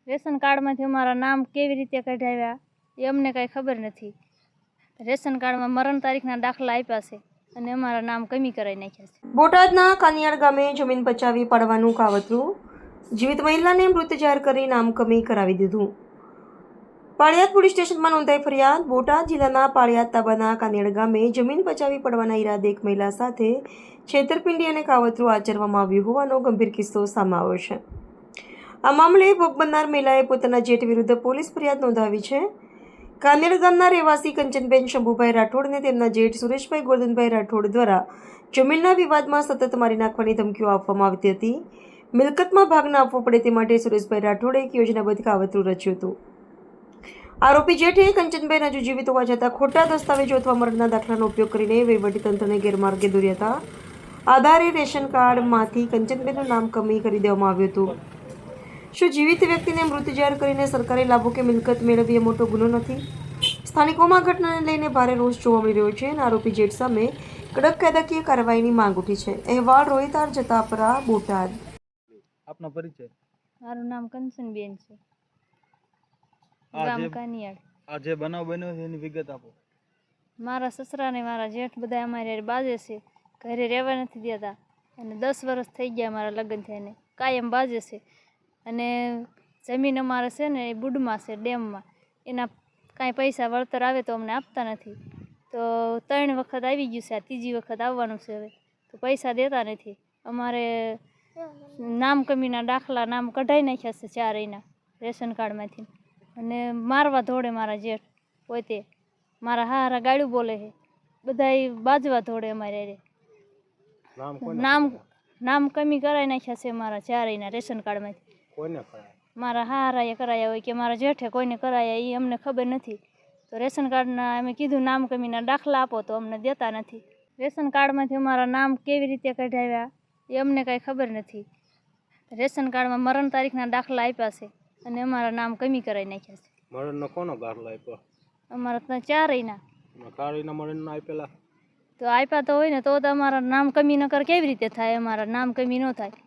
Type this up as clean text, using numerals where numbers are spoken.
Ration કાર્ડમાંથી અમારા નામ કેવી રીતે કઢાવ્યા એ અમને કાંઈ ખબર નથી. રેશન કાર્ડમાં મરણ તારીખના દાખલા આપ્યા છે અને અમારા નામ કમી કરાવી નાખ્યા છે. બોટાદના કાનિયાડ ગામે જમીન પચાવી પાડવાનું કાવતરું, જીવિત મહિલાને મૃત જાહેર કરી નામ કમી કરાવી દીધું. પાળિયાદ પોલીસ સ્ટેશનમાં નોંધાઈ ફરિયાદ. બોટાદ જિલ્લાના પાળિયાદ તાબાના કાનિયાડ ગામે જમીન પચાવી પડવાના ઈરાદે એક મહિલા સાથે છેતરપિંડી અને કાવતરું આચરવામાં આવ્યું હોવાનો ગંભીર કિસ્સો સામે આવ્યો છે. આ મામલે ભોગ બનનાર મહિલાએ પોતાના જેઠ વિરુદ્ધ પોલીસ ફરિયાદ નોંધાવી છે. કાનિયાડ ગામના રહેવાસી કંચનબેન શંભુભાઈ રાઠોડ અને તેમના જેઠ સુરેશભાઈ ગોરધનભાઈ રાઠોડ દ્વારા જમીનના વિવાદમાં સતત મારી નાખવાની ધમકીઓ આપવામાં આવતી હતી. મિલકતમાં ભાગ ન આપવો પડે તે માટે સુરેશભાઈ રાઠોડે એક યોજનાબદ્ધ કાવતરું રચ્યું હતું. આરોપી જેઠે કંચનબેન હજુ જીવિત હોવા છતાં ખોટા દસ્તાવેજો અથવા મરણના દાખલાનો ઉપયોગ કરીને વહીવટીતંત્રને ગેરમાર્ગે દોર્યા હતા. આધારે રેશન કાર્ડમાંથી કંચનબેનનું નામ કમી કરી દેવામાં આવ્યું હતું. શું જીવિત વ્યક્તિને મૃત જાહેર કરીને સરકારી લાભો કે મિલકત મેળવવી એ મોટો ગુનો નથી? સ્થાનિકોમાં ઘટનાને લઈને ભારે રોષ જોવા મળી રહ્યો છે અને આરોપી જેઠ સામે કડક કાયદાકીય કાર્યવાહીની માંગ ઉઠી છે. અહેવાલ રોહિત આર જતાપરા, બોટાદ. આપનો પરિચય? મારું નામ કંચનબેન છે, ગામ કાનિયાડ. આ જે બનાવ બન્યો છે એની વિગત આપો. મારા સસરા ને મારા જેઠ બધા અમારી હારે બાજે છે, ઘરે રહેવા નથી દેતા અને 10 વર્ષ થઈ ગયા મારા લગ્ન થઈને, કાયમ બાજે છે. અને જમીન અમારે છે ને એ બુડમાં છે, ડેમમાં. એના કાંઈ પૈસા વળતર આવે તો અમને આપતા નથી. તો 3 વખત આવી ગયું છે, આ 3જી વખત આવવાનું છે હવે, તો પૈસા દેતા નથી. અમારે નામ કમીના દાખલા નામ કઢાઈ નાખ્યા છે 4 એના રેશન કાર્ડમાંથી. અને મારવા ધોડે મારા જેઠ પોતે, મારા હારા ગાળું બોલે છે, બધાય બાજવા ધોડે અમારે હારે. નામ કમી કરાવી નાખ્યા છે મારા 4 એના રેશન કાર્ડમાંથી. મારા હારાએ કરાયા હોય કે મારા જેઠે કોઈને કરાયા એ અમને ખબર નથી. તો રેશન કાર્ડના અમે કીધું નામ કમીના દાખલા આપો તો અમને દેતા નથી. રેશન કાર્ડમાંથી અમારા નામ કેવી રીતે કઢાવ્યા એ અમને કાંઈ ખબર નથી. રેશન કાર્ડમાં મરણ તારીખના દાખલા આપ્યા છે અને અમારા નામ કમી કરાવી નાખ્યા છે. મરણનો કોનો દાખલો આપ્યો? અમારા ત્યાં 4 એના. 4 એના મરણના આપેલા? તો આપ્યા તો હોય ને તો અમારા નામ કમી ન કર કેવી રીતે થાય? અમારા નામ કમી ન થાય.